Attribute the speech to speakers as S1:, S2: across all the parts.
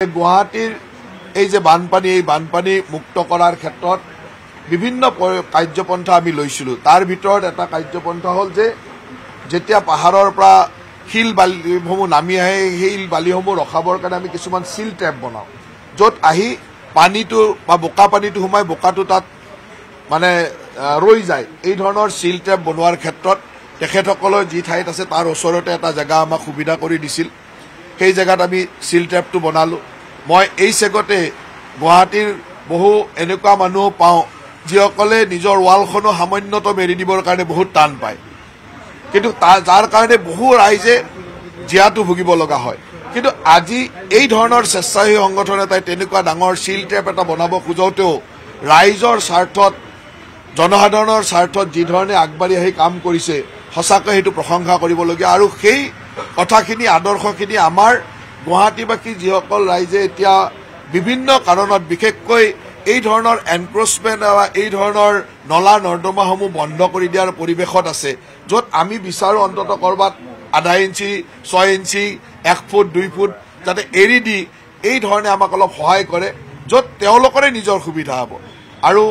S1: গুৱাহাটীৰ এই যে বানপানী এই বানপানী মুক্ত কৰাৰ ক্ষেত্ৰত বিভিন্ন কাৰ্যপন্থা আমি লৈছিলো। তাৰ ভিতৰত এটা কাৰ্যপন্থা হ'ল যে যেতিয়া পাহাৰৰ পৰা শিল বালিসমূহ নামি আহে সেই বালিসমূহ ৰখাবৰ কাৰণে আমি কিছুমান সিল ট্ৰেপ বনাওঁ, য'ত আহি পানীটো বা বোকা পানীটো সোমাই বোকাটো তাত মানে ৰৈ যায়। এই ধৰণৰ সিল ট্ৰেপ বনোৱাৰ ক্ষেত্ৰত তেখেতসকলৰ যি ঠাইত আছে তাৰ ওচৰতে এটা জেগা আমাক সুবিধা কৰি দিছিল। সেই জেগাত আমি সিল ট্ৰেপটো বনালোঁ। মই এই চেগতে গুৱাহাটীৰ বহু এনেকুৱা মানুহ পাওঁ যিসকলে নিজৰ ৱালখনো সামান্যতম এৰি দিবৰ কাৰণে বহুত টান পায়, কিন্তু যাৰ কাৰণে বহু ৰাইজে জীয়াটো ভুগিব লগা হয়। কিন্তু আজি এই ধৰণৰ স্বেচ্ছাসেৱী সংগঠন এটাই তেনেকুৱা ডাঙৰ সিল ট্ৰেপ এটা বনাব খোজোতেও ৰাইজৰ স্বাৰ্থত জনসাধাৰণৰ স্বাৰ্থত যি ধৰণে আগবাঢ়ি আহি কাম কৰিছে সঁচাকৈ সেইটো প্ৰশংসা কৰিবলগীয়া। আৰু সেই কথাখিনি আদৰ্শখিনি আমাৰ গুৱাহাটীবাসী যিসকল ৰাইজে এতিয়া বিভিন্ন কাৰণত বিশেষকৈ এই ধৰণৰ এনক্ৰচমেণ্ট বা এই ধৰণৰ নলা নৰ্দমাসমূহ বন্ধ কৰি দিয়াৰ পৰিৱেশত আছে, য'ত আমি বিচাৰোঁ অন্তত ক'ৰবাত আধা ইঞ্চি 6 ইঞ্চি 1 ফুট 2 ফুট যাতে এৰি দি এই ধৰণে আমাক অলপ সহায় কৰে, য'ত তেওঁলোকৰে নিজৰ সুবিধা হ'ব। আৰু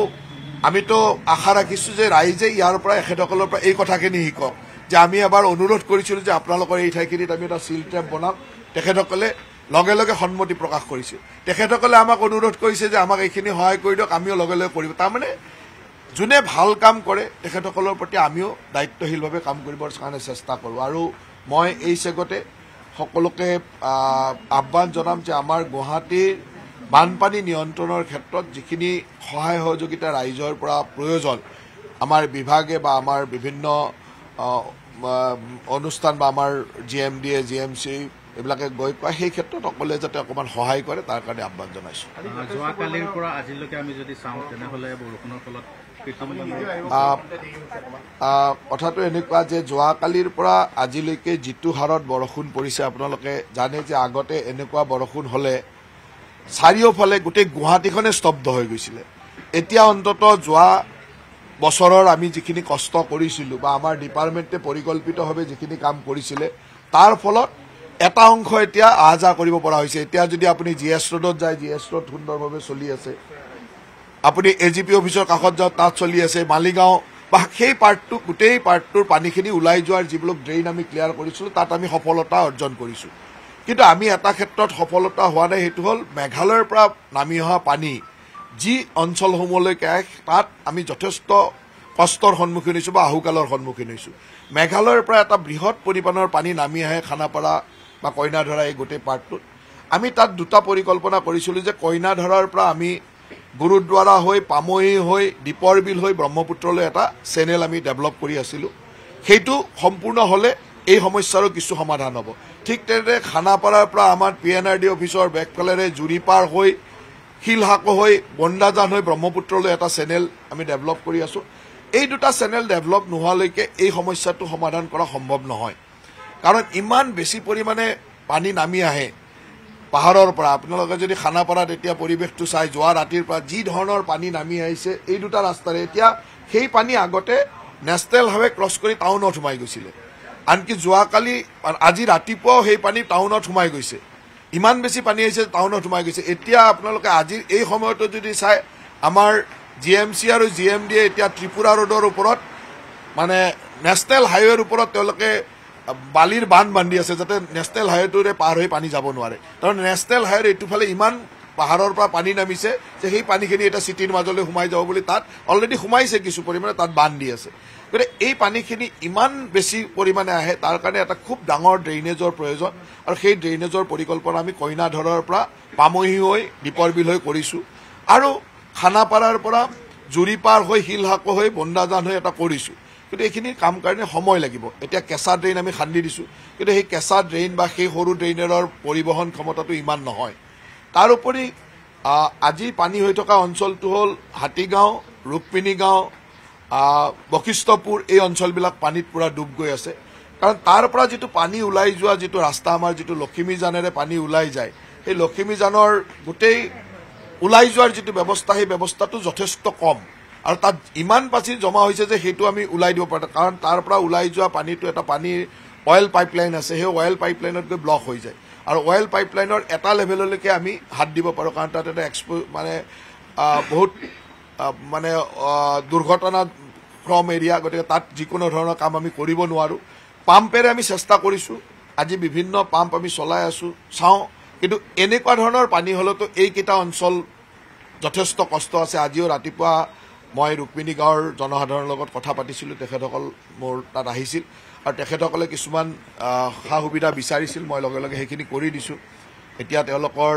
S1: আমিতো আশা ৰাখিছোঁ যে ৰাইজে ইয়াৰ পৰা এখেতসকলৰ পৰা এই কথাখিনি শিকক যে আমি এবাৰ অনুৰোধ কৰিছিলোঁ যে আপোনালোকৰ এই ঠাইখিনিত আমি এটা সিল ট্ৰেপ বনাম। তেখেতসকলে লগে লগে সন্মতি প্ৰকাশ কৰিছে। তেখেতসকলে আমাক অনুৰোধ কৰিছে যে আমাক এইখিনি সহায় কৰি দিয়ক, আমিও লগে লগে কৰিব। তাৰমানে যোনে ভাল কাম কৰে তেখেতসকলৰ প্ৰতি আমিও দায়িত্বশীলভাৱে কাম কৰিবৰ কাৰণে চেষ্টা কৰোঁ। আৰু মই এই চেগতে সকলোকে আহ্বান জনাম যে আমাৰ গুৱাহাটীৰ বানপানী নিয়ন্ত্ৰণৰ ক্ষেত্ৰত যিখিনি সহায় সহযোগিতা ৰাইজৰ পৰা প্ৰয়োজন, আমাৰ বিভাগে বা আমাৰ বিভিন্ন অনুষ্ঠান বা আমাৰ GMDA GMC এইবিলাকে গৈ পায়, সেই ক্ষেত্ৰত সকলোৱে যাতে অকণমান সহায় কৰে তাৰ কাৰণে আহ্বান জনাইছোঁ।
S2: যোৱাকালিৰ পৰা আজিলৈকে আমি যদি চাওঁ তেনেহ'লে বৰষুণৰ ফলত
S1: কথাটো এনেকুৱা যে যোৱাকালিৰ পৰা আজিলৈকে যিটো হাৰত বৰষুণ পৰিছে আপোনালোকে জানে যে আগতে এনেকুৱা বৰষুণ হ'লে চাৰিওফালে গোটেই গুৱাহাটীখনে স্তব্ধ হৈ গৈছিলে। এতিয়া অন্তত যোৱা বছৰৰ আমি যিখিনি কষ্ট কৰিছিলোঁ বা আমাৰ ডিপাৰ্টমেণ্টে পৰিকল্পিতভাৱে যিখিনি কাম কৰিছিলে তাৰ ফলত এটা অংশ এতিয়া আহ যাহ কৰিব পৰা হৈছে। এতিয়া যদি আপুনি GS ৰোডত যায়, GS ৰোড সুন্দৰভাৱে চলি আছে। আপুনি AGP অফিচৰ কাষত যাওক, তাত চলি আছে। মালিগাঁও বা সেই পাৰ্টটো গোটেই পাৰ্টটোৰ পানীখিনি ওলাই যোৱাৰ যিবিলাক ড্ৰেইন আমি ক্লিয়াৰ কৰিছিলোঁ তাত আমি সফলতা অৰ্জন কৰিছোঁ। কিন্তু আমি এটা ক্ষেত্ৰত সফলতা হোৱা নাই, সেইটো হ'ল মেঘালয়ৰ পৰা নামি অহা পানী যি অঞ্চলসমূহলৈকে আহে তাত আমি যথেষ্ট কষ্টৰ সন্মুখীন হৈছোঁ বা আহুকালৰ সন্মুখীন হৈছোঁ। মেঘালয়ৰ পৰা এটা বৃহৎ পৰিমাণৰ পানী নামি আহে খানাপাৰা বা কইনাধৰা এই গোটেই পাৰ্টটোত। আমি তাত দুটা পৰিকল্পনা কৰিছিলোঁ যে কইনাধৰাৰ পৰা আমি গুৰুদ্বাৰা হৈ পামহি হৈ দীপৰ বিল হৈ ব্ৰহ্মপুত্ৰলৈ এটা চেনেল আমি ডেভেলপ কৰি আছিলোঁ। সেইটো সম্পূৰ্ণ হ'লে এই সমস্যাৰো কিছু সমাধান হ'ব। ঠিক তেনেদৰে খানাপাৰাৰ পৰা আমাৰ PNRD অফিচৰ বেকফালেৰে জুৰিপাৰ হৈ শিলহাকো হৈ বন্দাজান হৈ ব্ৰহ্মপুত্ৰলৈ এটা চেনেল আমি ডেভেলপ কৰি আছোঁ। এই দুটা চেনেল ডেভেলপ নোহোৱালৈকে এই সমস্যাটো সমাধান কৰা সম্ভৱ নহয়, কাৰণ ইমান বেছি পৰিমাণে পানী নামি আহে পাহাৰৰ পৰা। আপোনালোকে যদি খানাপাৰাত এতিয়া পৰিৱেশটো চাই, যোৱা ৰাতিৰ পৰা যি ধৰণৰ পানী নামি আহিছে এই দুটা ৰাস্তাৰে, এতিয়া সেই পানী আগতে নেশ্যনেল হাইৱে ক্ৰছ কৰি টাউনত সোমাই গৈছিলে। আনকি যোৱাকালি আজি ৰাতিপুৱাও সেই পানী টাউনত সোমাই গৈছে। ইমান বেছি পানী আহিছে টাউনত সোমাই গৈছে। এতিয়া আপোনালোকে আজিৰ এই সময়তো যদি চাই, আমাৰ GMC আৰু GMDA এতিয়া ত্ৰিপুৰা ৰোডৰ ওপৰত মানে নেশ্যনেল হাইৱেৰ ওপৰত তেওঁলোকে বালিৰ বান্ধ বান্ধি আছে যাতে নেশ্যনেল হাইৱেটোৰে পাৰ হৈ পানী যাব নোৱাৰে। তাৰমানে নেশ্যনেল হাইৱেৰ এইটোফালে ইমান পাহাৰৰ পৰা পানী নামিছে যে সেই পানীখিনি এটা চিটিৰ মাজলৈ সোমাই যাব বুলি তাত অলৰেডি সোমাইছে কিছু পৰিমাণে, তাত বান্ধ দি আছে। গতিকে এই পানীখিনি ইমান বেছি পৰিমাণে আহে, তাৰ কাৰণে এটা খুব ডাঙৰ ড্ৰেইনেজৰ প্ৰয়োজন। আৰু সেই ড্ৰেইনেজৰ পৰিকল্পনা আমি কইনাধৰাৰ পৰা পামহি হৈ দীপৰ বিল হৈ কৰিছোঁ, আৰু খানাপাৰাৰ পৰা জুৰিপাৰ হৈ শিলহাকো হৈ বন্দাজান হৈ এটা কৰিছোঁ। কিন্তু এইখিনি কাম কাৰণে সময় লাগিব। এতিয়া কেঁচা ড্ৰেইন আমি খান্দি দিছোঁ, কিন্তু সেই কেঁচা ড্ৰেইন বা সেই সৰু ড্ৰেইনেৰৰ পৰিবহণ ক্ষমতাটো ইমান নহয়। তাৰোপৰি আজি পানী হৈ থকা অঞ্চলটো হ'ল হাতীগাঁও, ৰুক্মিণী গাঁও, বশিষ্ঠপুৰ। এই অঞ্চলবিলাক পানীত পূৰা ডুব গৈ আছে, কাৰণ তাৰ পৰা যিটো পানী ওলাই যোৱা যিটো ৰাস্তা, আমাৰ যিটো লখিমীজানেৰে পানী ওলাই যায়, সেই লখিমীজানৰ গোটেই ওলাই যোৱাৰ যিটো ব্যৱস্থা, সেই ব্যৱস্থাটো যথেষ্ট কম। আৰু তাত ইমান পানী জমা হৈছে যে সেইটো আমি ওলাই দিব পাৰোঁ, কাৰণ তাৰ পৰা ওলাই যোৱা পানীটো এটা পানীৰ অইল পাইপলাইন আছে, সেই অইল পাইপলাইনত গৈ ব্লক হৈ যায়। আৰু অইল পাইপলাইনৰ এটা লেভেললৈকে আমি হাত দিব পাৰোঁ, কাৰণ তাত এটা মানে বহুত মানে দুৰ্ঘটনা ফ্ৰম এৰিয়া, গতিকে তাত যিকোনো ধৰণৰ কাম আমি কৰিব নোৱাৰোঁ। পাম্পেৰে আমি চেষ্টা কৰিছোঁ, আজি বিভিন্ন পাম্প আমি চলাই আছোঁ, চাওঁ, কিন্তু এনেকুৱা ধৰণৰ পানী হ'লেতো এইকেইটা অঞ্চল যথেষ্ট কষ্ট আছে। আজিও ৰাতিপুৱা মই ৰুক্মিণী গাঁৱৰ জনসাধাৰণৰ লগত কথা পাতিছিলোঁ, তেখেতসকল মোৰ তাত আহিছিল আৰু তেখেতসকলে কিছুমান সা সুবিধা বিচাৰিছিল, মই লগে লগে সেইখিনি কৰি দিছোঁ। এতিয়া তেওঁলোকৰ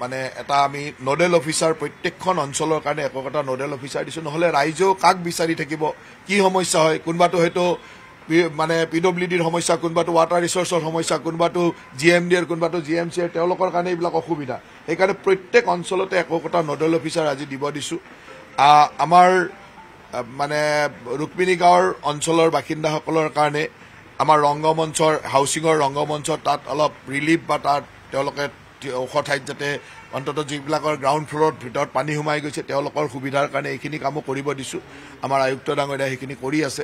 S1: মানে এটা আমি নডেল অফিচাৰ প্ৰত্যেকখন অঞ্চলৰ কাৰণে একোটা নডেল অফিচাৰ দিছোঁ, নহ'লে ৰাইজেও কাক বিচাৰি থাকিব, কি সমস্যা হয়, কোনোবাটো হয়তো মানে PWDৰ সমস্যা, কোনোবাটো ৱাটাৰ ৰিচোৰ্চৰ সমস্যা, কোনোবাটো GMDৰ, কোনোবাটো GMCৰ, তেওঁলোকৰ কাৰণে এইবিলাক অসুবিধা। সেইকাৰণে প্ৰত্যেক অঞ্চলতে একোটা নডেল অফিচাৰ আজি দিব দিছোঁ। আমাৰ মানে ৰুক্মিণী গাঁৱৰ অঞ্চলৰ বাসিন্দাসকলৰ কাৰণে আমাৰ ৰংগমঞ্চৰ হাউচিঙৰ ৰংগমঞ্চৰ তাত অলপ ৰিলিফ বা তাত তেওঁলোকে ওখ ঠাইত যাতে অন্ততঃ যিবিলাকৰ গ্ৰাউণ্ড ফ্ল'ৰৰ ভিতৰত পানী সোমাই গৈছে তেওঁলোকৰ সুবিধাৰ কাৰণে এইখিনি কামো কৰিব দিছোঁ। আমাৰ আয়ুক্ত ডাঙৰীয়াই সেইখিনি কৰি আছে।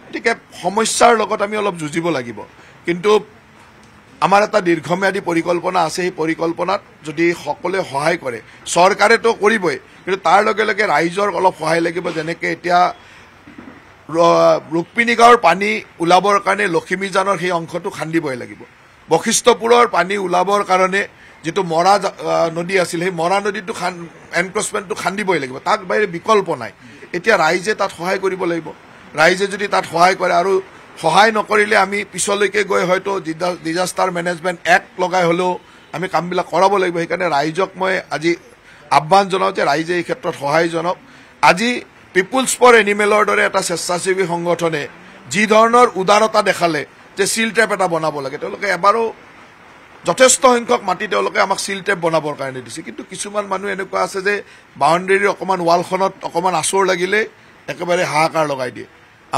S1: গতিকে সমস্যাৰ লগত আমি অলপ যুঁজিব লাগিব, কিন্তু আমাৰ এটা দীৰ্ঘম্যাদী পৰিকল্পনা আছে। সেই পৰিকল্পনাত যদি সকলোৱে সহায় কৰে, চৰকাৰেতো কৰিবই, কিন্তু তাৰ লগে লগে ৰাইজৰ অলপ সহায় লাগিব। যেনেকৈ এতিয়া ৰুক্মিণী গাঁৱৰ পানী ওলাবৰ কাৰণে লখিমীজানৰ সেই অংশটো খান্দিবই লাগিব। বশিষ্ঠপুৰৰ পানী ওলাবৰ কাৰণে যিটো মৰা নদী আছিল, সেই মৰা নদীটো এনক্ৰচমেণ্টটো খান্দিবই লাগিব, তাক বাহিৰে বিকল্প নাই। এতিয়া ৰাইজে তাত সহায় কৰিব লাগিব। ৰাইজে যদি তাত সহায় কৰে, আৰু সহায় নকৰিলে আমি পিছলৈকে গৈ হয়তো ডিজাষ্টাৰ মেনেজমেণ্ট এক্ট লগাই হ'লেও আমি কামবিলাক কৰাব লাগিব। সেইকাৰণে ৰাইজক মই আজি আহ্বান জনাওঁ যে ৰাইজে এই ক্ষেত্ৰত সহায় জনাওক। আজি পিপুলছ ফৰ এনিমেলৰ দৰে এটা স্বেচ্ছাসেৱী সংগঠনে যি ধৰণৰ উদাৰতা দেখালে যে চিল ট্ৰেপ এটা বনাব লাগে, তেওঁলোকে এবাৰো যথেষ্ট সংখ্যক মাটি তেওঁলোকে আমাক চিল ট্ৰেপ বনাবৰ কাৰণে দিছে। কিন্তু কিছুমান মানুহ এনেকুৱা আছে যে বাউণ্ডেৰীৰ অকণমান ৱালখনত অকণমান আচৰ লাগিলে একেবাৰে হাহাকাৰ লগাই দিয়ে।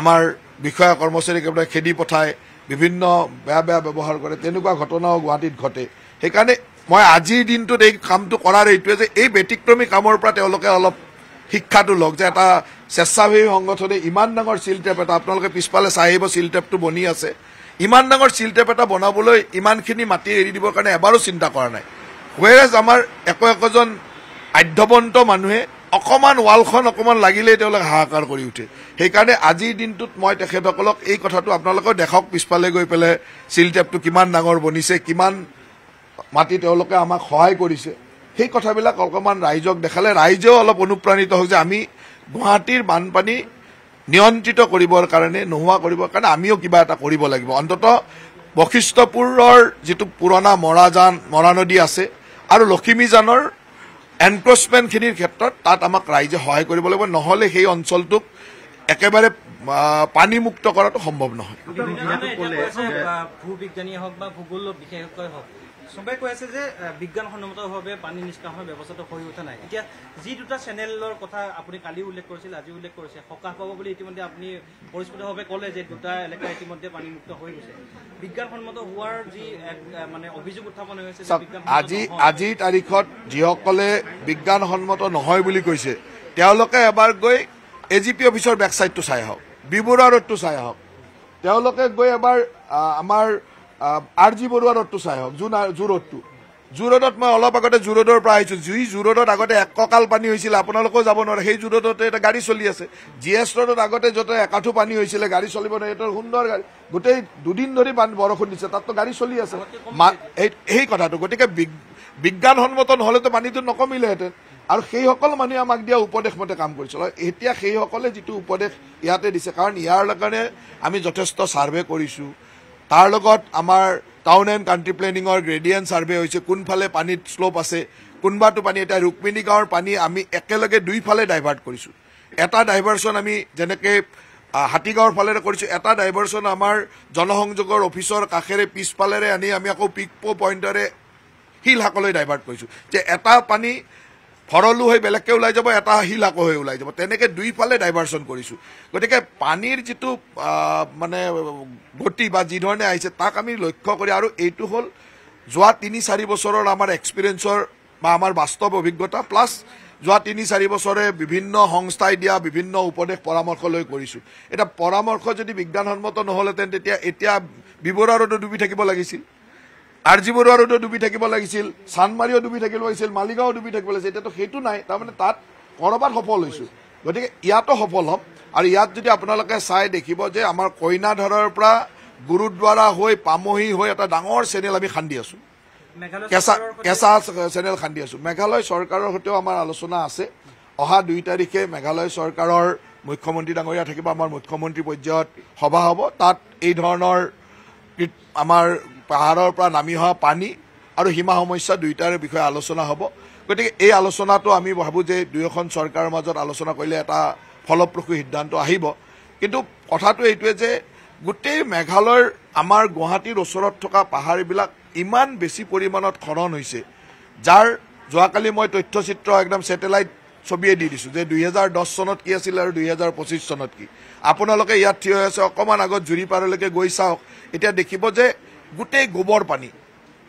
S1: আমাৰ বিষয়া কৰ্মচাৰীক একেবাৰে খেদি পঠায়, বিভিন্ন বেয়া বেয়া ব্যৱহাৰ কৰে, তেনেকুৱা ঘটনাও গুৱাহাটীত ঘটে। সেইকাৰণে মই আজিৰ দিনটোত এই কামটো কৰাৰ এইটোৱে যে এই ব্যতিক্ৰমী কামৰ পৰা তেওঁলোকে অলপ শিক্ষাটো লওক, যে এটা স্বেচ্ছাসেৱী সংগঠনে ইমান ডাঙৰ চিল ট্ৰেপ এটা, আপোনালোকে পিছফালে চাই আহিব চিল ট্ৰেপটো বনি আছে, ইমান ডাঙৰ চিল ট্ৰেপ এটা বনাবলৈ ইমানখিনি মাটি এৰি দিবৰ কাৰণে এবাৰো চিন্তা কৰা নাই। হুৱেৰাজ আমাৰ একোজন আধ্যবন্ত মানুহে অকণমান ৱালখন অকণমান লাগিলেই তেওঁলোকে হাহাকাৰ কৰি উঠে। সেইকাৰণে আজিৰ দিনটোত মই তেখেতসকলক এই কথাটো আপোনালোকেও দেখাওক, পিছফালে গৈ পেলাই চিল ট্ৰেপটো কিমান ডাঙৰ বনিছে, কিমান মাটি তেওঁলোকে আমাক সহায় কৰিছে, সেই কথাবিলাক অকণমান ৰাইজক দেখালে ৰাইজেও অলপ অনুপ্ৰাণিত হওক যে আমি গুৱাহাটীৰ বানপানী নিয়ন্ত্ৰিত কৰিবৰ কাৰণে, নোহোৱা কৰিবৰ কাৰণে আমিও কিবা এটা কৰিব লাগিব। অন্ততঃ বশিষ্ঠপুৰৰ যিটো পুৰণা মৰা নদী আছে আৰু লখিমীজানৰ এনক্ৰচমেণ্টখিনিৰ ক্ষেত্ৰত তাত আমাক ৰাইজে সহায় কৰিব লাগিব, নহ'লে সেই অঞ্চলটোক একেবাৰে পানীমুক্ত কৰাটো সম্ভৱ নহয়।
S3: ভূবিজ্ঞানীয়ে হওক বা ভূগোল বিশেষজ্ঞই হওক, চবে কৈ আছে যে বিজ্ঞানসন্মতভাৱে পানী নিষ্কাশনৰ ব্যৱস্থাটো হৈ উঠা নাই। এতিয়া যি দুটা চেনেলৰ কথা আপুনি কালি উল্লেখ কৰিছিল, আজি উল্লেখ কৰিছে, সকাহ পাব বুলি ইতিমধ্যে আপুনি পৰিস্ফুটভাৱে ক'লে যে দুটা এলেকা ইতিমধ্যে পানীমুক্ত হৈ গৈছে। বিজ্ঞানসন্মত হোৱাৰ যি মানে অভিযোগ উত্থাপন হৈ আছে,
S1: আজিৰ তাৰিখত যিসকলে বিজ্ঞানসন্মত নহয় বুলি কৈছে তেওঁলোকে এবাৰ গৈ AGP অফিচৰ বেকছাইডটো চাই আহক, বিবৰুৱা ৰোডটো চাই আহক, তেওঁলোকে গৈ এবাৰ আমাৰ RG বৰুৱা ৰোডটো চাই আহক, জু ৰোডত মই অলপ আগতে জু ৰোডৰ পৰা আহিছোঁ। জু ৰোডত আগতে এক কঁকাল পানী হৈছিলে, আপোনালোকেও যাব নোৱাৰে, সেই জু ৰোডতে এটা গাড়ী চলি আছে। GS ৰোডত আগতে য'তে একাঠু পানী হৈছিলে, গাড়ী চলিব নোৱাৰে, এইটো সুন্দৰ গাড়ী, গোটেই দুদিন ধৰি বৰষুণ দিছে, তাততো গাড়ী চলি আছে। সেই কথাটো, গতিকে বিজ্ঞানসন্মত নহ'লেতো পানীটো নকমিলেহেঁতেন। আৰু সেইসকল মানুহে আমাক দিয়া উপদেশ মতে কাম কৰিছিল। এতিয়া সেইসকলে যিটো উপদেশ ইয়াতে দিছে, কাৰণ ইয়াৰ কাৰণে আমি যথেষ্ট ছাৰ্ভে কৰিছোঁ, তাৰ লগত আমাৰ টাউন এণ্ড কাণ্ট্ৰি প্লেনিঙৰ গ্ৰেডিয়েণ্ট ছাৰ্ভে হৈছে, কোনফালে পানীত শ্লোপ আছে, কোনোবাটো পানী, এতিয়া ৰুক্মিণী গাঁৱৰ পানী আমি একেলগে দুইফালে ডাইভাৰ্ট কৰিছোঁ। এটা ডাইভাৰ্চন আমি যেনেকৈ হাতীগাঁৱৰ ফালেৰে কৰিছোঁ, এটা ডাইভাৰ্চন আমাৰ জনসংযোগৰ অফিচৰ কাষেৰে পিছফালেৰে আনি আমি আকৌ পিকপো পইণ্টৰে শিলহাকলৈ ডাইভাৰ্ট কৰিছোঁ, যে এটা পানী ভৰলু হৈ বেলেগকৈ ওলাই যাব, এটা শিলহাকো হৈ ওলাই যাব, তেনেকৈ দুইফালে ডাইভাৰ্চন কৰিছোঁ। গতিকে পানীৰ যিটো মানে গতি বা যি ধৰণে আহিছে তাক আমি লক্ষ্য কৰি, আৰু এইটো হ'ল যোৱা ৩-৪ বছৰৰ আমাৰ এক্সপিৰিয়েঞ্চৰ বা আমাৰ বাস্তৱ অভিজ্ঞতা প্লাছ যোৱা ৩-৪ বছৰে বিভিন্ন সংস্থাই দিয়া বিভিন্ন উপদেশ পৰামৰ্শ লৈ কৰিছোঁ। এতিয়া পৰামৰ্শ যদি বিজ্ঞানসন্মত নহ'লহেঁতেন তেতিয়া এতিয়া বিবৰুৱা ৰোডত ডুবি থাকিব লাগিছিল, RG বৰুৱা ৰোডো ডুবি থাকিব লাগিছিল, চানমাৰীও ডুবি থাকিব লাগিছিল, মালিগাঁও ডুবি থাকিব লাগিছিল। এতিয়াতো সেইটো নাই, তাৰমানে তাত ক'ৰবাত সফল হৈছোঁ, গতিকে ইয়াতো সফল হ'ম। আৰু ইয়াত যদি আপোনালোকে চাই দেখিব যে আমাৰ কইনাধৰৰ পৰা গুৰুদ্বাৰা হৈ পামহি হৈ এটা ডাঙৰ চেনেল আমি খান্দি আছোঁ, কেঁচা চেনেল খান্দি আছোঁ। মেঘালয় চৰকাৰৰ সৈতেও আমাৰ আলোচনা আছে। অহা 2 তাৰিখে মেঘালয় চৰকাৰৰ মুখ্যমন্ত্ৰী ডাঙৰীয়া থাকিব, আমাৰ মুখ্যমন্ত্ৰী পৰ্যায়ত সভা হ'ব। তাত এই ধৰণৰ আমাৰ পাহাৰৰ পৰা নামি অহা পানী আৰু সীমা সমস্যা দুয়োটাৰ বিষয়ে আলোচনা হ'ব। গতিকে এই আলোচনাটো আমি ভাবোঁ যে দুয়োখন চৰকাৰৰ মাজত আলোচনা কৰিলে এটা ফলপ্ৰসূ সিদ্ধান্ত আহিব। কিন্তু কথাটো এইটোৱে যে গোটেই মেঘালয়ৰ আমাৰ গুৱাহাটীৰ ওচৰত থকা পাহাৰবিলাক ইমান বেছি পৰিমাণত খনন হৈছে, যাৰ যোৱাকালি মই তথ্যচিত্ৰ একদম ছেটেলাইট ছবিয়ে দি দিছোঁ যে 2010 চনত কি আছিল আৰু 2025 চনত কি। আপোনালোকে ইয়াত থিয় হৈ আছে, অকণমান আগত জুৰিপাৰলৈকে গৈ চাওক, এতিয়া দেখিব যে গোটেই গোবৰ পানী,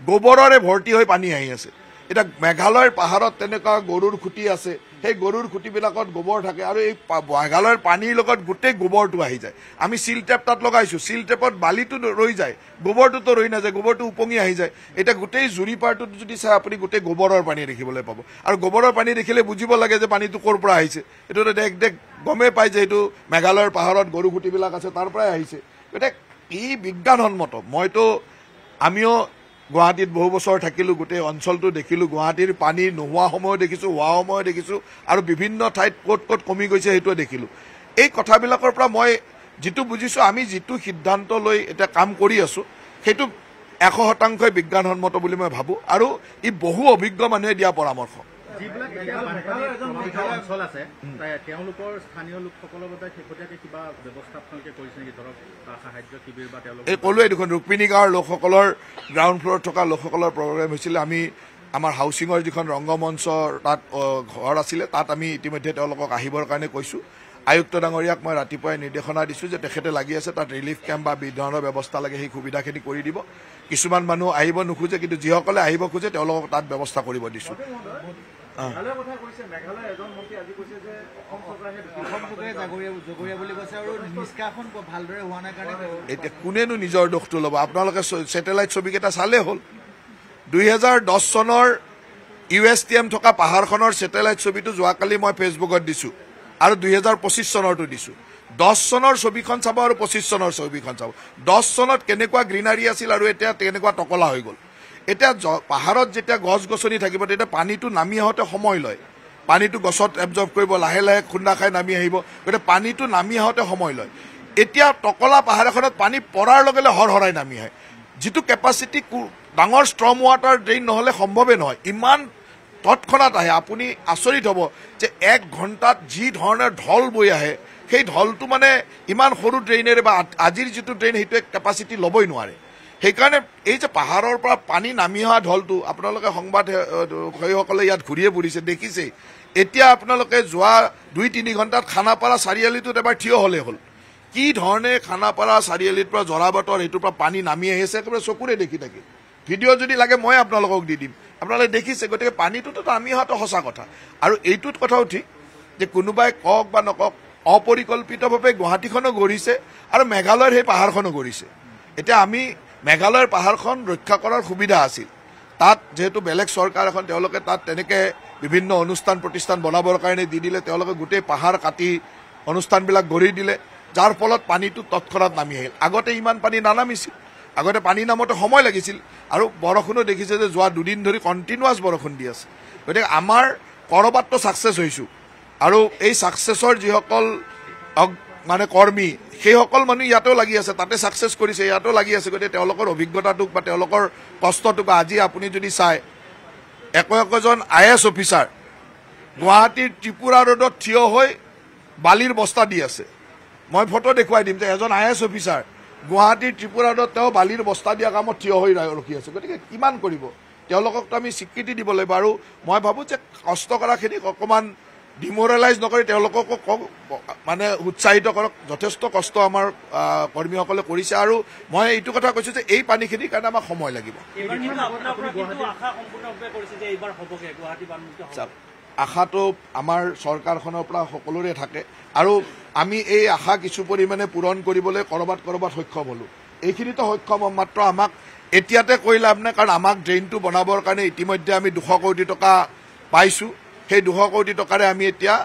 S1: গোবৰৰে ভৰ্তি হৈ পানী আহি আছে। এতিয়া মেঘালয়ৰ পাহাৰত তেনেকুৱা গৰুৰ খুঁটি আছে, সেই গৰুৰ খুঁটিবিলাকত গোবৰ থাকে আৰু এই মেঘালয়ৰ পানীৰ লগত গোটেই গোবৰটো আহি যায়। আমি চিল টেপ তাত লগাইছোঁ, চিল টেপত বালিটো ৰৈ যায়, গোবৰটোতো ৰৈ নাযায়, গোবৰটো উপঙি আহি যায়। এতিয়া গোটেই জুৰিপাৰটোত যদি চাই আপুনি গোটেই গোবৰৰ পানী দেখিবলৈ পাব। আৰু গোবৰৰ পানী দেখিলে বুজিব লাগে যে পানীটো ক'ৰ পৰা আহিছে। এইটো দেখ গমেই পায় যে এইটো মেঘালয়ৰ পাহাৰত গৰু খুঁটিবিলাক আছে, তাৰ পৰাই আহিছে। গতিকে ই বিজ্ঞানসন্মত। আমিও গুৱাহাটীত বহু বছৰ থাকিলোঁ, গোটেই অঞ্চলটো দেখিলোঁ, গুৱাহাটীৰ পানী নোহোৱা সময়ো দেখিছোঁ, হোৱা সময়ো দেখিছোঁ, আৰু বিভিন্ন ঠাইত ক'ত ক'ত কমি গৈছে সেইটোও দেখিলোঁ। এই কথাবিলাকৰ পৰা মই যিটো বুজিছোঁ, আমি যিটো সিদ্ধান্ত লৈ এতিয়া কাম কৰি আছোঁ সেইটো 100% বিজ্ঞানসন্মত বুলি মই ভাবোঁ, আৰু ই বহু অভিজ্ঞ মানুহে দিয়া পৰামৰ্শ।
S2: যিবিলাক এতিয়া বানপানীৰ প্ৰভাৱিত অঞ্চল আছে, তেওঁলোকৰ স্থানীয় লোকসকলৰ বাবে শেহতীয়াকৈ কিবা ব্যৱস্থা আপোনালোকে কৰিছে নেকি? ধৰক সাহায্য শিবিৰ বা তেওঁলোক
S1: এই ক'লোৱে দেখোন, ৰুক্মিণী গাঁৱৰ লোকসকলৰ গ্ৰাউণ্ড ফ্ল'ৰত থকা লোকসকলৰ প্ৰগ্ৰেম হৈছিলে। আমি আমাৰ হাউচিঙৰ যিখন ৰংগমঞ্চৰ তাত ঘৰ আছিলে, তাত আমি ইতিমধ্যে তেওঁলোকক আহিবৰ কাৰণে কৈছোঁ। আয়ুক্ত ডাঙৰীয়াক মই ৰাতিপুৱাই নিৰ্দেশনা দিছোঁ যে তেখেতে লাগি আছে, তাত ৰিলিফ কেম্প বা বিধৰণৰ ব্যৱস্থা লাগে সেই সুবিধাখিনি কৰি দিব। কিছুমান মানুহ আহিব নোখোজে, কিন্তু যিসকলে আহিব খোজে তেওঁলোকক তাত ব্যৱস্থা কৰিব দিছোঁ। এতিয়া কোনেনো নিজৰ দোষটো ল'ব? আপোনালোকে ছেটেলাইট ছবিকেইটা চালেই হ'ল। 2010 চনৰ USTM থকা পাহাৰখনৰ ছেটেলাইট ছবিটো যোৱাকালি মই ফেচবুকত দিছোঁ, আৰু 2025 চনৰটো দিছোঁ। 10 চনৰ ছবিখন চাব আৰু 25 চনৰ ছবিখন চাব। 10 চনত কেনেকুৱা গ্ৰীনাৰী আছিল আৰু এতিয়া কেনেকুৱা টকলা হৈ গ'ল। এতিয়া পাহাৰত যেতিয়া গছ গছনি থাকিব তেতিয়া পানীটো নামি আহোঁতে সময় লয়, পানীটো গছত এবজৰ্ব কৰিব, লাহে লাহে খুন্দা খাই নামি আহিব, গতিকে পানীটো নামি আহোঁতে সময় লয়। এতিয়া টকলা পাহাৰ এখনত পানী পৰাৰ লগে লগে হৰহৰাই নামি আহে, যিটো কেপাচিটি ডাঙৰ ষ্ট্ৰম ৱাটাৰ ড্ৰেইন নহ'লে সম্ভৱেই নহয়, ইমান তৎক্ষণাত আহে। আপুনি আচৰিত হ'ব যে 1 ঘণ্টাত যি ধৰণৰ ঢল বৈ আহে, সেই ঢলটো মানে ইমান সৰু ড্ৰেইনেৰে বা আজিৰ যিটো ড্ৰেইন সেইটোৱে কেপাচিটি ল'বই নোৱাৰে। সেইকাৰণে এই যে পাহাৰৰ পৰা পানী নামি অহা ঢলটো আপোনালোকে সংবাদসকলে ইয়াত ঘূৰিয়ে ফুৰিছে, দেখিছেই। এতিয়া আপোনালোকে যোৱা 2-3 ঘণ্টাত খানাপাৰা চাৰিআলিটোত এবাৰ থিয় হ'লে হ'ল, কি ধৰণে খানাপাৰা চাৰিআলিৰ পৰা জৰাবাটৰ সেইটোৰ পৰা পানী নামি আহিছে, একেবাৰে চকুৰে দেখি থাকে। ভিডিঅ' যদি লাগে মই আপোনালোকক দি দিম, আপোনালোকে দেখিছে। গতিকে পানীটোতো নামি অহাটো সঁচা কথা। আৰু এইটোত কথাও ঠিক যে কোনোবাই কওক বা নকওক, অপৰিকল্পিতভাৱে গুৱাহাটীখনো গঢ়িছে আৰু মেঘালয়ৰ সেই পাহাৰখনো গঢ়িছে। এতিয়া আমি মেঘালয়ৰ পাহাৰখন ৰক্ষা কৰাৰ সুবিধা আছিল, তাত যিহেতু বেলেগ চৰকাৰ এখন, তেওঁলোকে তাত তেনেকৈ বিভিন্ন অনুষ্ঠান প্ৰতিষ্ঠান বনাবৰ কাৰণে দি দিলে, তেওঁলোকে গোটেই পাহাৰ কাটি অনুষ্ঠানবিলাক গঢ়ি দিলে, যাৰ ফলত পানীটো তৎক্ষণাত নামি আহিল। আগতে ইমান পানী নানামিছিল, আগতে পানী নামোতে সময় লাগিছিল, আৰু বৰষুণো দেখিছে যে যোৱা 2 দিন ধৰি কণ্টিনিউৱাছ বৰষুণ দি আছে। গতিকে আমাৰ ক'ৰবাততো ছাকচেছ হৈছোঁ, আৰু এই ছাকচেছৰ যিসকল মানে কৰ্মী, সেইসকল মানুহ ইয়াতেও লাগি আছে, তাতে ছাকচেছ কৰিছে, ইয়াতেও লাগি আছে। গতিকে তেওঁলোকৰ অভিজ্ঞতাটোক বা তেওঁলোকৰ কষ্টটোক আজি আপুনি যদি চায়, একোজন IAS অফিচাৰ গুৱাহাটীৰ ত্ৰিপুৰা ৰোডত থিয় হৈ বালিৰ বস্তা দি আছে। মই ফটো দেখুৱাই দিম যে এজন IAS অফিচাৰ গুৱাহাটীৰ ত্ৰিপুৰা ৰোডত তেওঁ বালিৰ বস্তা দিয়া কামত থিয় হৈ ৰখি আছে। গতিকে কিমান কৰিব, তেওঁলোককতো আমি স্বীকৃতি দিব লাগিব। আৰু মই ভাবোঁ যে কষ্ট কৰাখিনিক অকণমান ডিমৰেলাইজ নকৰি তেওঁলোককো মানে উৎসাহিত কৰক। যথেষ্ট কষ্ট আমাৰ কৰ্মীসকলে কৰিছে, আৰু মই এইটো কথা কৈছোঁ যে এই পানীখিনিৰ কাৰণে আমাক সময় লাগিব। আশাটো আমাৰ চৰকাৰখনৰ পৰা সকলোৰে থাকে, আৰু আমি এই আশা কিছু পৰিমাণে পূৰণ কৰিবলৈ ক'ৰবাত সক্ষম হ'লোঁ। এইখিনিতো সক্ষম হ'ম, মাত্ৰ আমাক এতিয়াতে কৈ লাভ নাই, কাৰণ আমাক ড্ৰেইনটো বনাবৰ কাৰণে ইতিমধ্যে আমি 200 কোটি টকা পাইছোঁ। সেই 200 কোটি টকাৰে আমি এতিয়া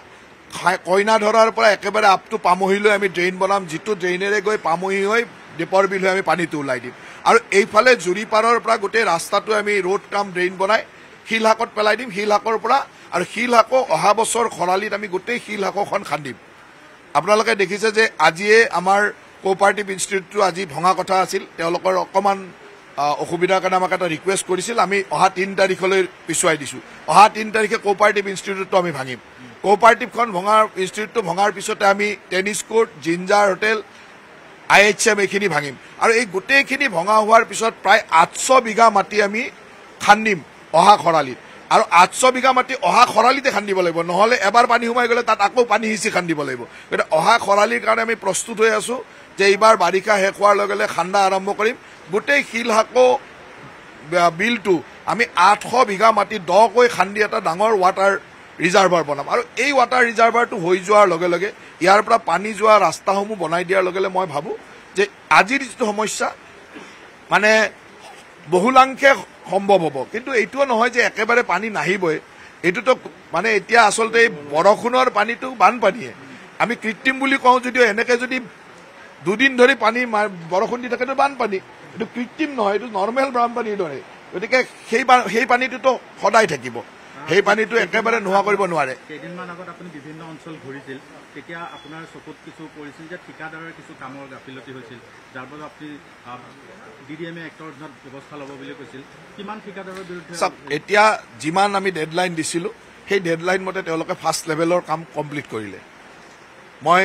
S1: কইনাধৰাৰ পৰা একেবাৰে আপটো পামহিলৈ আমি ড্ৰেইন বনাম, যিটো ড্ৰেইনেৰে গৈ পামহি হৈ দীপৰ বিল হৈ আমি পানীটো ওলাই দিম। আৰু এইফালে জুৰিপাৰৰ পৰা গোটেই ৰাস্তাটো আমি ৰোড কাম ড্ৰেইন বনাই শিলহাকত পেলাই দিম। শিলহাকৰ পৰা আৰু শিলহাকো অহা বছৰ খৰালিত আমি গোটেই শিলহাকখন খান্দিম। আপোনালোকে দেখিছে যে আজিয়ে আমাৰ কোঅপাৰেটিভ ইনষ্টিটিউটটো আজি ভঙা কথা আছিল, তেওঁলোকৰ অকণমান অসুবিধাৰ কাৰণে আমাক এটা ৰিকুৱেষ্ট কৰিছিল, আমি অহা 3 তাৰিখলৈ পিছুৱাই দিছোঁ। অহা 3 তাৰিখে কোঅপাৰেটিভ ইনষ্টিটিউটটো আমি ভাঙিম। কোঅপাৰেটিভখন ইনষ্টিটিউটটো ভঙাৰ পিছতে আমি tennis court, ginger hotel, IHM এইখিনি ভাঙিম। আৰু এই গোটেইখিনি ভঙা হোৱাৰ পিছত প্ৰায় 800 বিঘা মাটি আমি খান্দিম অহা খৰালিত। আৰু 800 বিঘা মাটি অহা খৰালিতে খান্দিব লাগিব, নহ'লে এবাৰ পানী সোমাই গ'লে তাত আকৌ পানী সিঁচি খান্দিব লাগিব। গতিকে অহা খৰালিৰ কাৰণে আমি প্ৰস্তুত হৈ আছোঁ যে এইবাৰ বাৰিষা শেষ হোৱাৰ লগে লগে খান্দা আৰম্ভ কৰিম। গোটেই শিলহাকো বিলটো আমি 800 বিঘা মাটি দকৈ খান্দি এটা ডাঙৰ ৱাটাৰ ৰিজাৰ্ভাৰ বনাম। আৰু এই ৱাটাৰ ৰিজাৰ্ভাৰটো হৈ যোৱাৰ লগে লগে ইয়াৰ পৰা পানী যোৱা ৰাস্তাসমূহ বনাই দিয়াৰ লগে লগে মই ভাবোঁ যে আজিৰ যিটো সমস্যা মানে বহুলাংশে সম্ভৱ হ'ব। কিন্তু এইটোও নহয় যে একেবাৰে পানী নাহিবই, এইটোতো মানে এতিয়া আচলতে এই বৰষুণৰ পানীটো বানপানীয়ে আমি কৃত্ৰিম বুলি কওঁ যদিও এনেকৈ যদি 2 দিন ধৰি পানী বৰষুণ দি থাকেতো বানপানী, এইটো কৃত্ৰিম নহয়, এইটো নৰ্মেল বানপানীৰ দৰে। গতিকে সেই পানীটোতো সদায় থাকিব, সেই পানীটো একেবাৰে নোহোৱা কৰিব নোৱাৰে।
S2: কেইদিনমান আগত আপুনি বিভিন্ন অঞ্চল ঘূৰিছিল, তেতিয়া আপোনাৰ চকুত কিছু পৰিছিল যে ঠিকাদাৰৰ কিছু কামৰ গাফিলতি হৈছিল, যাৰ ফলত আপুনি DDMA এক্টৰ অধীনত ব্যৱস্থা ল'ব বুলি কৈছিল। কিমান ঠিকাদাৰৰ বিৰুদ্ধে?
S1: চাওক, এতিয়া যিমান আমি ডেডলাইন দিছিলোঁ সেই ডেডলাইন মতে তেওঁলোকে ফাৰ্ষ্ট লেভেলৰ কাম কমপ্লিট কৰিলে। মই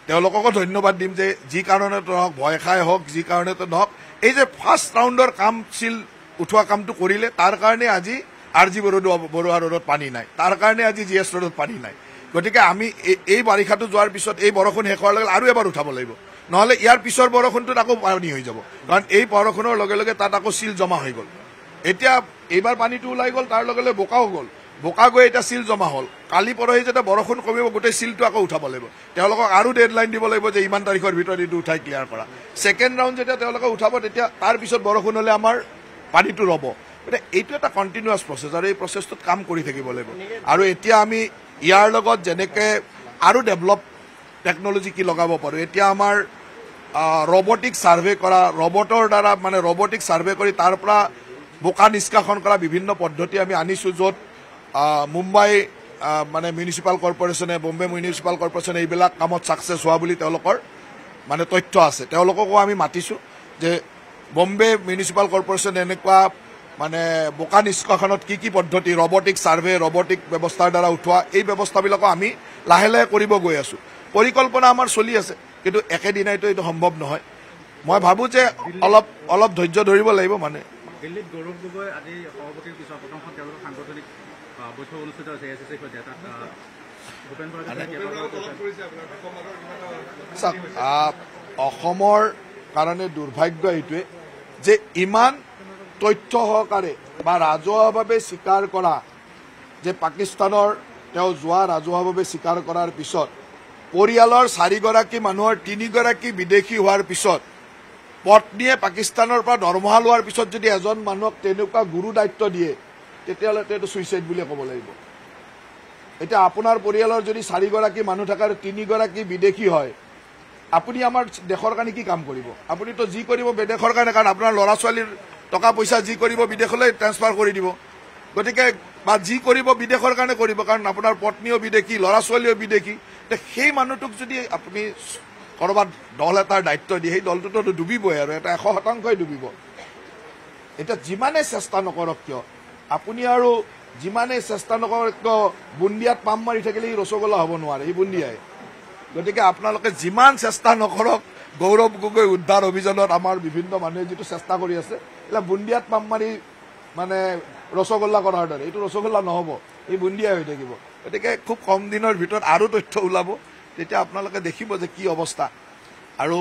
S1: তেওঁলোককো ধন্যবাদ দিম যে যি কাৰণতে নহওক, ভয় খাই হওক, যি কাৰণতে নহওক, এই যে ফাৰ্ষ্ট ৰাউণ্ডৰ কাম চিল উঠোৱা কামটো কৰিলে, তাৰ কাৰণে আজি RG বৰুৱা ৰোডত পানী নাই, তাৰ কাৰণে আজি GS ৰোডত পানী নাই। গতিকে আমি এই বাৰিষাটো যোৱাৰ পিছত এই বৰষুণ শেষ হোৱাৰ লগে আৰু এবাৰ উঠাব লাগিব, নহ'লে ইয়াৰ পিছৰ বৰষুণটোত আকৌ পানী হৈ যাব, কাৰণ এই বৰষুণৰ লগে লগে তাত আকৌ চিল জমা হৈ গ'ল। এতিয়া এইবাৰ পানীটো ওলাই গ'ল, তাৰ লগে লগে বোকাও গ'ল, বোকা গৈ এতিয়া চিল জমা হ'ল। কালি পৰহি যেতিয়া বৰষুণ কমিব গোটেই চিলটো আকৌ উঠাব লাগিব। তেওঁলোকক আৰু ডেডলাইন দিব লাগিব যে ইমান তাৰিখৰ ভিতৰত এইটো উঠাই ক্লিয়াৰ কৰা। ছেকেণ্ড ৰাউণ্ড যেতিয়া তেওঁলোকে উঠাব, তেতিয়া তাৰ পিছত বৰষুণ হ'লে আমাৰ পানীটো ৰ'ব। গতিকে এইটো এটা কণ্টিনিউৱাছ প্ৰচেছ, আৰু এই প্ৰচেছটোত কাম কৰি থাকিব লাগিব। আৰু এতিয়া আমি ইয়াৰ লগত যেনেকৈ আৰু ডেভেলপ টেকনলজি কি লগাব পাৰোঁ, এতিয়া আমাৰ ৰবটিক ছাৰ্ভে কৰা, ৰবটৰ দ্বাৰা মানে ৰবটিক ছাৰ্ভে কৰি তাৰ পৰা বোকা নিষ্কাশন কৰা বিভিন্ন পদ্ধতি আমি আনিছোঁ, য'ত মুম্বাই মানে মিউনিচিপাল কৰ্পৰেশ্যনে, বম্বে মিউনিচিপাল কৰ্পৰেশ্যনে এইবিলাক কামত ছাকচেছ হোৱা বুলি তেওঁলোকৰ মানে তথ্য আছে। তেওঁলোককো আমি মাতিছোঁ যে বম্বে মিউনিচিপাল কৰ্পৰেশ্যনে এনেকুৱা মানে বোকা নিষ্কাশনত কি কি পদ্ধতি, ৰবটিক ছাৰ্ভে, ৰবটিক ব্যৱস্থাৰ দ্বাৰা উঠোৱা, এই ব্যৱস্থাবিলাকো আমি লাহে লাহে কৰিব গৈ আছোঁ। পৰিকল্পনা আমাৰ চলি আছে, কিন্তু একেদিনাইতো এইটো সম্ভৱ নহয়। মই ভাবোঁ যে অলপ ধৈৰ্য ধৰিব লাগিব। মানে
S2: দিল্লীত গৌৰৱ গগৈ আজি সভাপতিৰ পিছত প্ৰথমখন তেওঁলোকৰ সাংগঠনিক বৈঠক অনুষ্ঠিত হৈছে ACC-ৰ সৈতে, তাত ভূপেন
S1: চাওক, অসমৰ কাৰণে দুৰ্ভাগ্য এইটোৱে যে ইমান তথ্য সহকাৰে বা ৰাজহুৱাভাৱে স্বীকাৰ কৰা যে পাকিস্তানৰ তেওঁ যোৱা ৰাজহুৱাভাৱে স্বীকাৰ কৰাৰ পিছত পৰিয়ালৰ 4 গৰাকী মানুহৰ 3 গৰাকী বিদেশী হোৱাৰ পিছত পত্নীয়ে পাকিস্তানৰ পৰা দৰমহা লোৱাৰ পিছত যদি এজন মানুহক তেনেকুৱা গুৰু দায়িত্ব দিয়ে, তেতিয়াহ'লে এইটো ছুইচাইড বুলিয়ে ক'ব লাগিব। এতিয়া আপোনাৰ পৰিয়ালৰ যদি 4 গৰাকী মানুহ থাকে আৰু 3 গৰাকী বিদেশী হয়, আপুনি আমাৰ দেশৰ কাৰণে কি কাম কৰিব? আপুনিতো যি কৰিব বিদেশৰ কাৰণে, কাৰণ আপোনাৰ ল'ৰা ছোৱালীৰ টকা পইচা যি কৰিব বিদেশলৈ ট্ৰেন্সফাৰ কৰি দিব। গতিকে বা যি কৰিব বিদেশৰ কাৰণে কৰিব, কাৰণ আপোনাৰ পত্নীও বিদেশী, ল'ৰা ছোৱালীও বিদেশী। সেই মানুহটোক যদি আপুনি ক'ৰবাত দল এটাৰ দায়িত্ব দিয়ে, সেই দলটোতো ডুবিবই, আৰু এটা 100% ডুবিব। এতিয়া যিমানে চেষ্টা নকৰক কিয়, আপুনি আৰু যিমানে চেষ্টা নকৰক কিয়, বুন্দিয়াত পাম মাৰি থাকিলে ই ৰসগোল্লা হ'ব নোৱাৰে, ই বুন্দিয়াই। গতিকে আপোনালোকে যিমান চেষ্টা নকৰক, গৌৰৱ গগৈ উদ্ধাৰ অভিযানত আমাৰ বিভিন্ন মানুহে যিটো চেষ্টা কৰি আছে, এতিয়া বুন্দিয়াত পাম মাৰি মানে ৰসগোল্লা কৰাৰ দৰে, এইটো ৰসগোল্লা নহ'ব, এই বুন্দিয়াই হৈ থাকিব। গতিকে খুব কম দিনৰ ভিতৰত আৰু তথ্য ওলাব, তেতিয়া আপোনালোকে দেখিব যে কি অৱস্থা। আৰু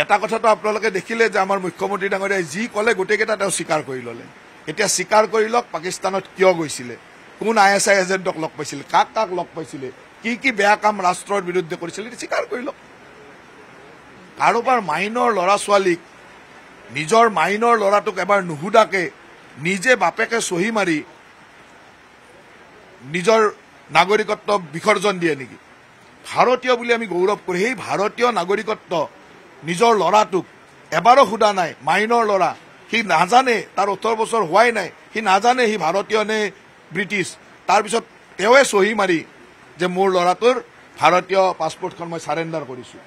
S1: এটা কথাটো আপোনালোকে দেখিলে যে আমাৰ মুখ্যমন্ত্ৰী ডাঙৰীয়াই যি ক'লে গোটেইকেইটা তেওঁ স্বীকাৰ কৰি ল'লে। এতিয়া স্বীকাৰ কৰি লওক পাকিস্তানত কিয় গৈছিলে, কোন ISI এজেণ্টক লগ পাইছিলে, কাক কাক লগ পাইছিলে, কি কি বেয়া কাম ৰাষ্ট্ৰৰ বিৰুদ্ধে কৰিছিলে, স্বীকাৰ কৰি লওক। কাৰোবাৰ মাইনৰ ল'ৰা ছোৱালীক নিজৰ মাইনৰ ল'ৰাটোক এবাৰ নুসুধাকে নিজে বাপেকে চহী মাৰি নিজৰ নাগৰিকত্ব বিসৰ্জন দিয়ে নেকি? ভাৰতীয় বুলি আমি গৌৰৱ কৰোঁ, সেই ভাৰতীয় নাগৰিকত্ব নিজৰ ল'ৰাটোক এবাৰো সোধা নাই। মাইনৰ ল'ৰা, সি নাজানে, তাৰ 18 বছৰ হোৱাই নাই, সি নাজানে সি ভাৰতীয় নে ব্ৰিটিছ। তাৰপিছত তেওঁৱে চহী মাৰি যে মোৰ ল'ৰাটোৰ ভাৰতীয় পাছপৰ্টখন মই চাৰেণ্ডাৰ কৰিছোঁ।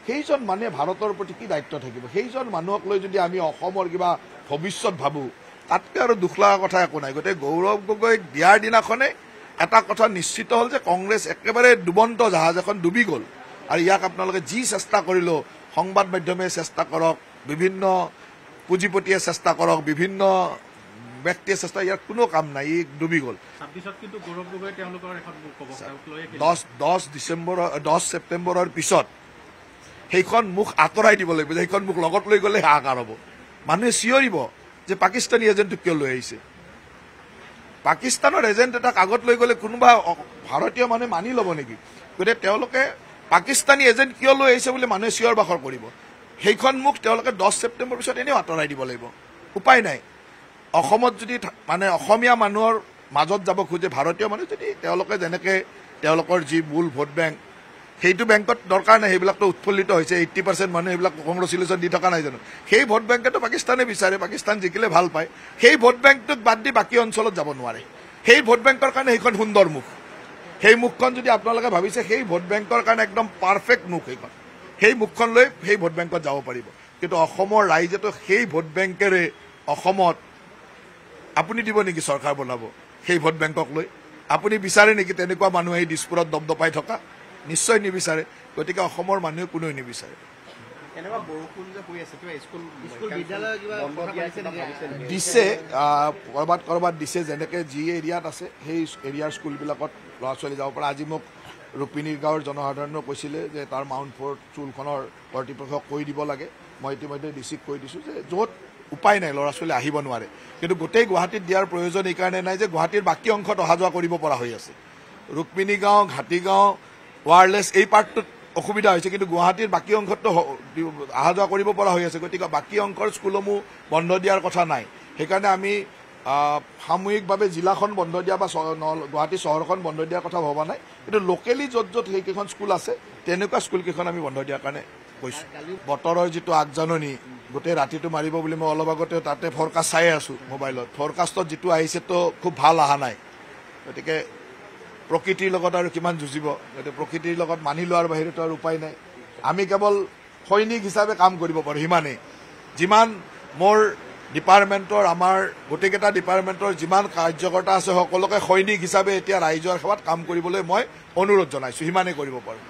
S1: সেইজন মানুহে ভাৰতৰ প্ৰতি কি দায়িত্ব থাকিব? সেইজন মানুহক লৈ যদি আমি অসমৰ কিবা ভৱিষ্যত ভাবোঁ, তাতকৈ আৰু দুখ লগা কথা একো নাই। গতিকে গৌৰৱ গগৈক দিয়াৰ দিনাখনে এটা কথা নিশ্চিত হ'ল যে কংগ্ৰেছ একেবাৰে ডুবন্ত জাহাজ এখন ডুবি গ'ল। আৰু ইয়াক আপোনালোকে যি চেষ্টা কৰিলেও, সংবাদ মাধ্যমে চেষ্টা কৰক, বিভিন্ন পুঁজিপতিয়ে চেষ্টা কৰক, বিভিন্ন ব্যক্তিয়ে চেষ্টা, ইয়াৰ কোনো কাম নাই, ই ডুবি গ'ল।
S2: 26ত কিন্তু গৌৰৱ গগৈ তেওঁলোকৰ এখন মুখ ক'ব
S1: 10 ছেপ্টেম্বৰৰ পিছত সেইখন মুখ আঁতৰাই দিব লাগিব। সেইখন মুখ লগত লৈ গ'লে হাহাকাৰ হ'ব। মানুহে চিঞৰিব যে পাকিস্তানী এজেণ্টটোক কিয় লৈ আহিছে? পাকিস্তানৰ এজেণ্ট এটাক আগত লৈ গ'লে কোনোবা ভাৰতীয় মানুহে মানি ল'ব নেকি? গতিকে তেওঁলোকে পাকিস্তানী এজেণ্ট কিয় লৈ আহিছে বুলি মানুহে চিঞৰ বাখৰ কৰিব। সেইখন মুখ তেওঁলোকে 10 ছেপ্টেম্বৰ পিছত এনেও আঁতৰাই দিব লাগিব। উপায় নাই। অসমত যদি মানে অসমীয়া মানুহৰ মাজত যাব খোজে, ভাৰতীয় মানুহ যদি তেওঁলোকে যেনেকৈ তেওঁলোকৰ যি মূল ভোট বেংক, সেইটো বেংকত দৰকাৰ নাই, সেইবিলাকতো উৎফুল্লিত হৈছে। 80% মানুহে সেইবিলাক কংগ্ৰেচুলেশ্যন দি থকা নাই জানো? সেই ভোট বেংকেতো পাকিস্তানে বিচাৰে, পাকিস্তান জিকিলে ভাল পায়। সেই ভোট বেংকটোক বাদ দি বাকী অঞ্চলত যাব নোৱাৰে। সেই ভোট বেংকৰ কাৰণে সেইখন সুন্দৰ মুখ। সেই মুখখন যদি আপোনালোকে ভাবিছে সেই ভোট বেংকৰ কাৰণে একদম পাৰফেক্ট মুখ সেইখন, সেই মুখখন লৈ সেই ভোট বেংকত যাব পাৰিব। কিন্তু অসমৰ ৰাইজেতো সেই ভোট বেংকেৰে অসমত আপুনি দিব নেকি চৰকাৰ বনাব? সেই ভোট বেংকক লৈ আপুনি বিচাৰে নেকি তেনেকুৱা মানুহ এই দিছপুৰত দপদপাই থকা? নিশ্চয় নিবিচাৰে। গতিকে অসমৰ মানুহে কোনেও নিবিচাৰে। দিছে, ক'ৰবাত দিছে, যেনেকৈ যি এৰিয়াত আছে সেই এৰিয়াৰ স্কুলবিলাকত ল'ৰা ছোৱালী যাব পাৰে। আজি মোক ৰুপিনীৰ গাঁৱৰ জনসাধাৰণেও কৈছিলে যে তাৰ মাউণ্ট ফ'ৰ্ট স্কুলখনৰ কৰ্তৃপক্ষক কৈ দিব লাগে। মই ইতিমধ্যে ডিচিক কৈ দিছোঁ যে য'ত উপায় নাই, ল'ৰা ছোৱালী আহিব নোৱাৰে। কিন্তু গোটেই গুৱাহাটীত দিয়াৰ প্ৰয়োজন এইকাৰণে নাই যে গুৱাহাটীৰ বাকী অংশত অহা যোৱা কৰিব পৰা হৈ আছে। ৰুক্মিণী গাঁও, ঘাটিগাঁও, ৱায়াৰলেছ এই পাৰ্টটোত অসুবিধা হৈছে, কিন্তু গুৱাহাটীৰ বাকী অংশততো অহা যোৱা কৰিব পৰা হৈ আছে। গতিকে বাকী অংশৰ স্কুলসমূহ বন্ধ দিয়াৰ কথা নাই। সেইকাৰণে আমি সামূহিকভাৱে জিলাখন বন্ধ দিয়া বা গুৱাহাটী চহৰখন বন্ধ দিয়াৰ কথা ভবা নাই। কিন্তু লোকেলি য'ত য'ত সেইকেইখন স্কুল আছে তেনেকুৱা স্কুলকেইখন আমি বন্ধ দিয়াৰ কাৰণে কৈছোঁ। বতৰৰ যিটো আগজাননী গোটেই ৰাতিটো মাৰিব বুলি মই অলপ আগতে তাতে ফৰকাষ্ট চাই আছোঁ মোবাইলত। ফৰকাষ্টত যিটো আহিছেতো খুব ভাল অহা নাই। গতিকে প্ৰকৃতিৰ লগত আৰু কিমান যুঁজিব? গতিকে প্ৰকৃতিৰ লগত মানি লোৱাৰ বাহিৰেতো আৰু উপায় নাই। আমি কেৱল সৈনিক হিচাপে কাম কৰিব পাৰোঁ, সিমানেই। যিমান মোৰ ডিপাৰ্টমেণ্টৰ, আমাৰ গোটেইকেইটা ডিপাৰ্টমেণ্টৰ যিমান কাৰ্যকৰ্তা আছে সকলোকে সৈনিক হিচাপে এতিয়া ৰাইজৰ সেৱাত কাম কৰিবলৈ মই অনুৰোধ জনাইছোঁ, সিমানেই কৰিব পাৰোঁ।